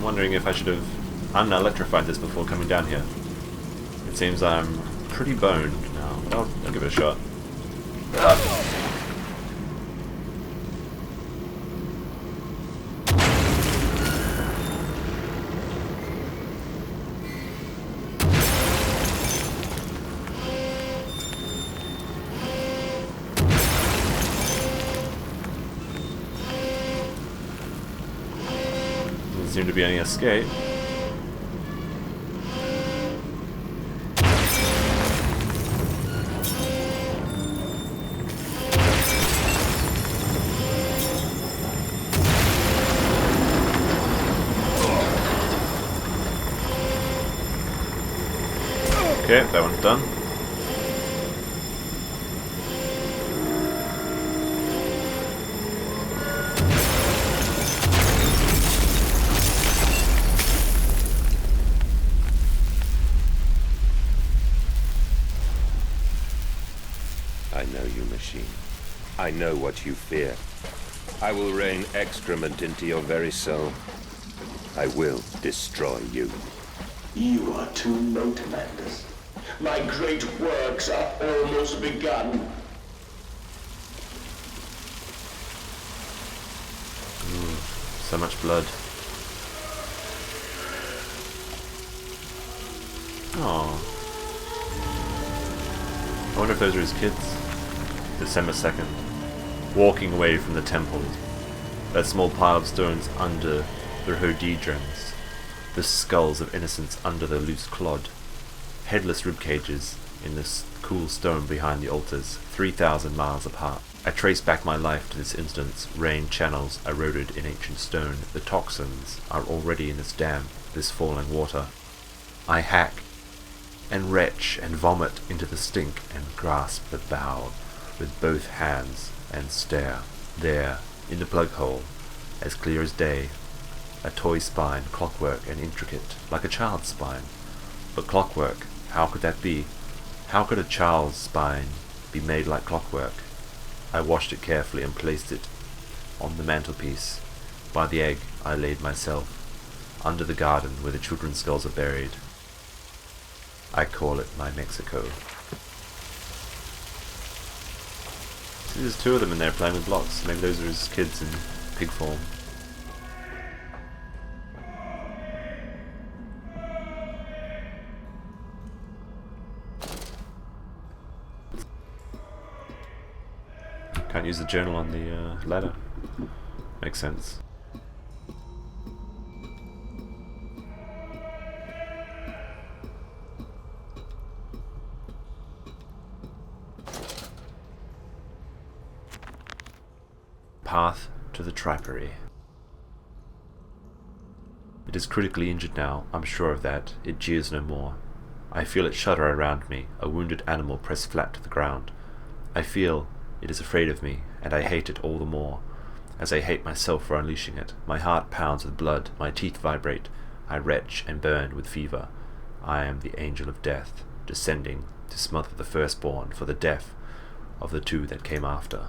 I'm wondering if I should have unelectrified this before coming down here. It seems I'm pretty boned now, but I'll give it a shot. Doesn't seem to be any escape. Okay, that one's done. I know you, machine. I know what you fear. I will rain excrement into your very soul. I will destroy you. You are too low, Commanders. My great works are almost begun. So much blood. Oh. I wonder if those are his kids. December 2nd. Walking away from the temple. That small pile of stones under the rhododendrons. The skulls of innocents under the loose clod. Headless ribcages in this cool stone behind the altars, 3,000 miles apart. I trace back my life to this instance, rain channels eroded in ancient stone. The toxins are already in this damp, this falling water. I hack and retch and vomit into the stink and grasp the bough with both hands and stare. There, in the plug hole, as clear as day, a toy spine, clockwork and intricate, like a child's spine. But clockwork, how could that be? How could a child's spine be made like clockwork? I washed it carefully and placed it on the mantelpiece. By the egg I laid myself, under the garden where the children's skulls are buried. I call it my Mexico. See, there's two of them in there playing with blocks. Maybe those are his kids in pig form. Can't use the journal on the ladder. Makes sense. Path to the Tripery. It is critically injured now, I'm sure of that. It jeers no more. I feel it shudder around me, a wounded animal pressed flat to the ground. I feel it is afraid of me, and I hate it all the more, as I hate myself for unleashing it. My heart pounds with blood, my teeth vibrate, I retch and burn with fever. I am the angel of death, descending to smother the firstborn for the death of the two that came after.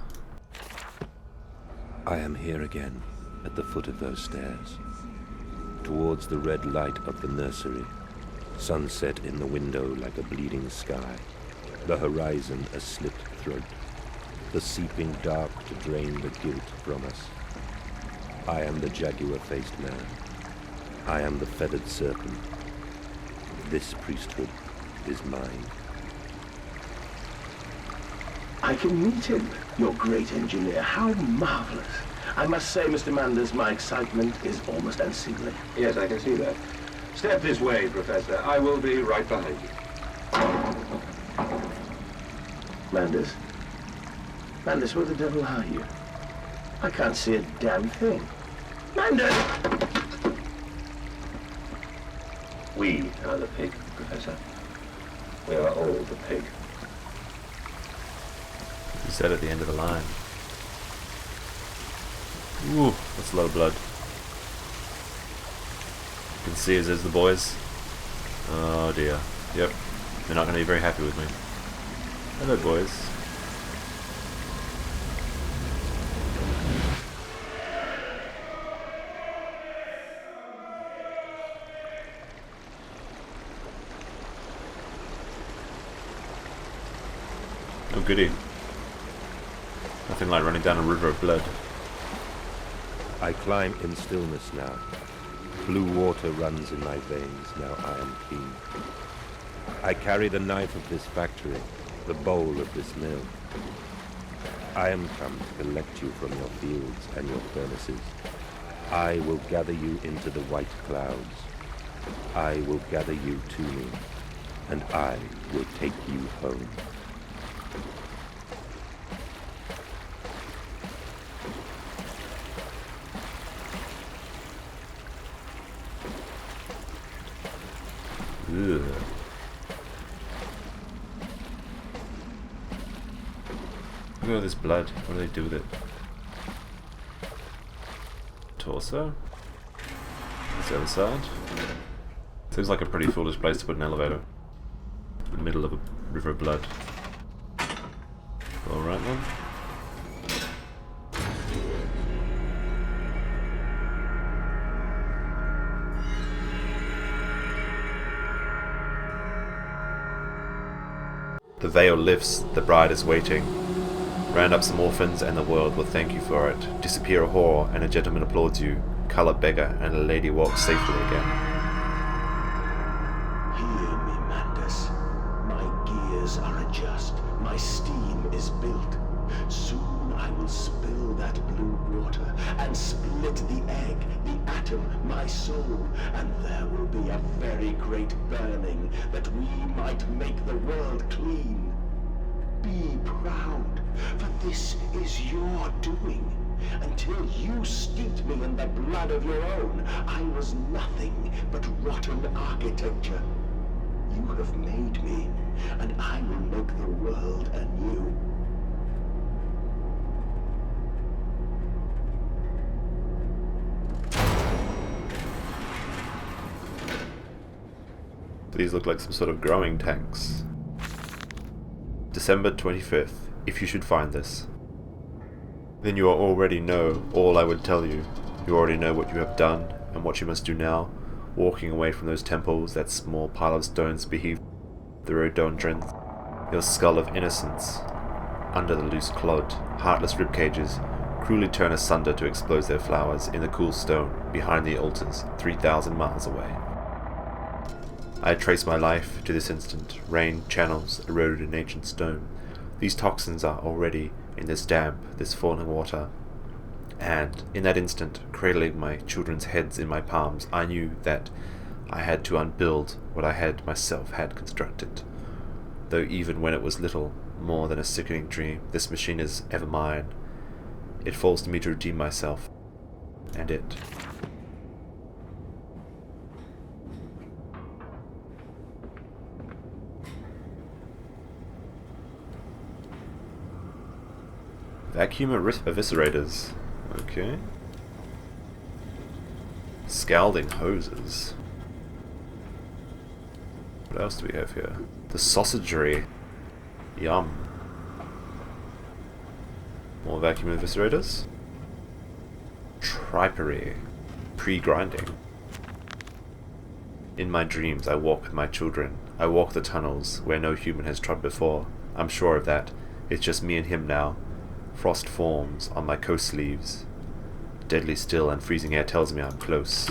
I am here again, at the foot of those stairs, towards the red light of the nursery, sunset in the window like a bleeding sky, the horizon a slit throat, the seeping dark to drain the guilt from us. I am the jaguar-faced man. I am the feathered serpent. This priesthood is mine. I can meet him, your great engineer. How marvelous. I must say, Mr. Manders, my excitement is almost unseemly. Yes, I can see that. Step this way, Professor. I will be right behind you. Manders? Manders, where the devil are you? I can't see a damn thing. Manders! We are the pig, Professor. We are all the pig. You said at the end of the line. Ooh, that's a lot of blood. You can see as there's the boys. Oh dear. Yep. They're not going to be very happy with me. Hello, boys. Oh goody. Nothing like running down a river of blood. I climb in stillness now. Blue water runs in my veins, now I am clean. I carry the knife of this factory, the bowl of this mill. I am come to collect you from your fields and your furnaces. I will gather you into the white clouds. I will gather you to me, and I will take you home. Ugh. Look at all this blood. What do they do with it? Torso? That's the other side. Seems like a pretty foolish place to put an elevator. In the middle of a river of blood. Alright then. The veil lifts, the bride is waiting. Round up some orphans and the world will thank you for it. Disappear a whore and a gentleman applauds you. Cull a beggar and a lady walks safely again. Hear me, Mandus. My gears are adjust. My steam is built. Soon I will spill that blue water and split the egg, the atom, my soul, and there will be a very great burning that we might make the world clean. Be proud, for this is your doing. Until you steeped me in the blood of your own, I was nothing but rotten architecture. You have made me, and I will make the world anew. These look like some sort of growing tanks. December 25th. If you should find this, then you already know all I would tell you. You already know what you have done and what you must do now. Walking away from those temples, that small pile of stones beheave the rhododendrons, your skull of innocence. Under the loose clod, heartless ribcages cruelly turn asunder to expose their flowers in the cool stone behind the altars 3,000 miles away. I trace my life to this instant. Rain channels eroded in ancient stone. These toxins are already in this damp, this falling water. And in that instant, cradling my children's heads in my palms, I knew that I had to unbuild what I had myself had constructed. Though even when it was little more than a sickening dream, this machine is ever mine. It falls to me to redeem myself, and it. Vacuum eviscerators. Okay. Scalding hoses. What else do we have here? The sausagery. Yum. More vacuum eviscerators. Tripery. Pre-grinding. In my dreams I walk with my children. I walk the tunnels where no human has trod before. I'm sure of that. It's just me and him now. Frost forms on my coat sleeves. Deadly still, and freezing air tells me I'm close.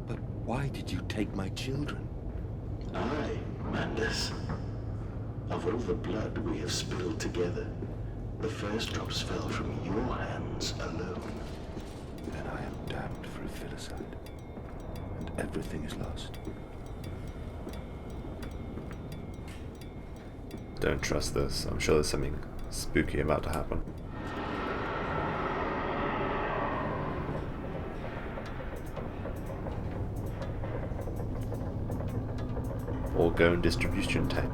But why did you take my children? Aye, Mandus. Of all the blood we have spilled together, the first drops fell from your hands alone. Then I am damned for a filicide, and everything is lost. Don't trust this. I'm sure there's something spooky about to happen. Orgone distribution tank.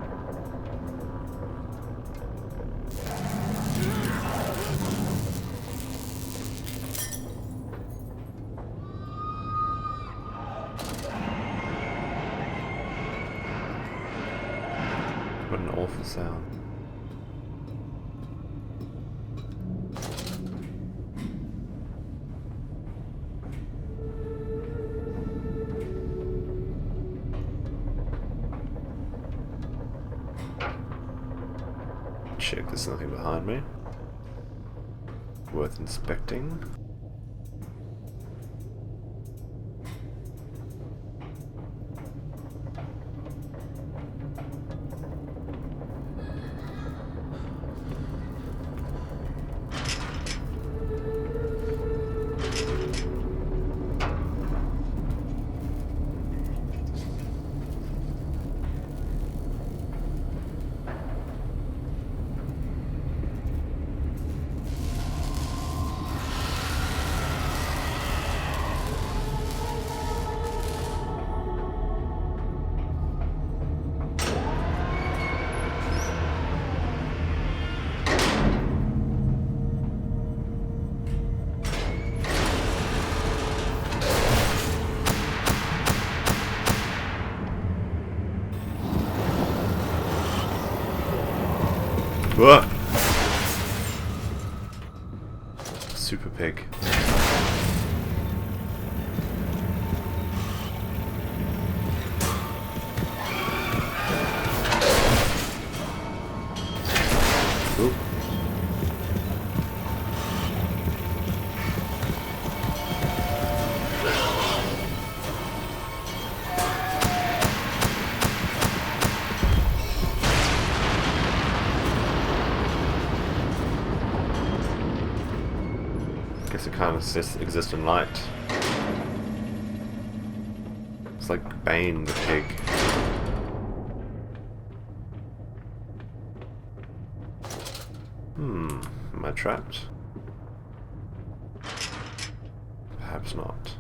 an awful sound. Check there's nothing behind me. Worth inspecting. Whoa! Super pig. Oop. Guess it can't exist in light. It's like Bane the pig. Am I trapped? Perhaps not.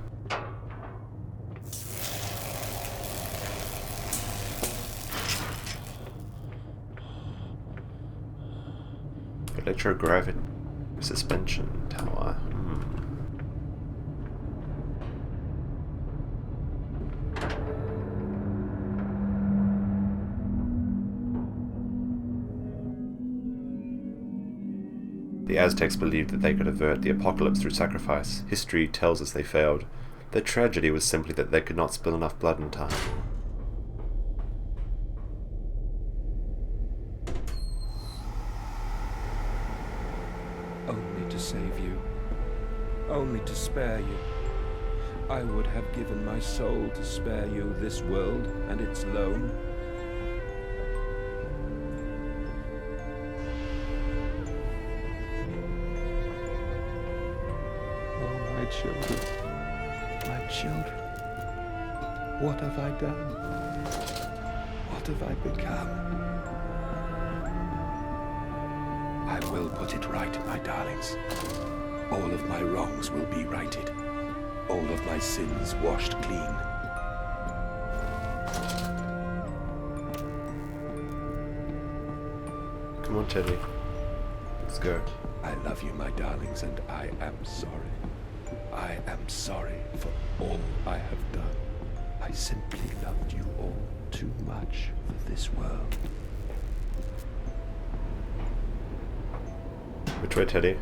Electrogravity suspension tower. The Aztecs believed that they could avert the apocalypse through sacrifice. History tells us they failed. Their tragedy was simply that they could not spill enough blood in time. Only to save you. Only to spare you. I would have given my soul to spare you this world and its loan. My children, my children, what have I done? What have I become? I will put it right, my darlings. All of my wrongs will be righted. All of my sins washed clean. Come on, Teddy. Let's go. I love you, my darlings, and I am sorry. I am sorry for all I have done. I simply loved you all too much for this world. Which way, Teddy?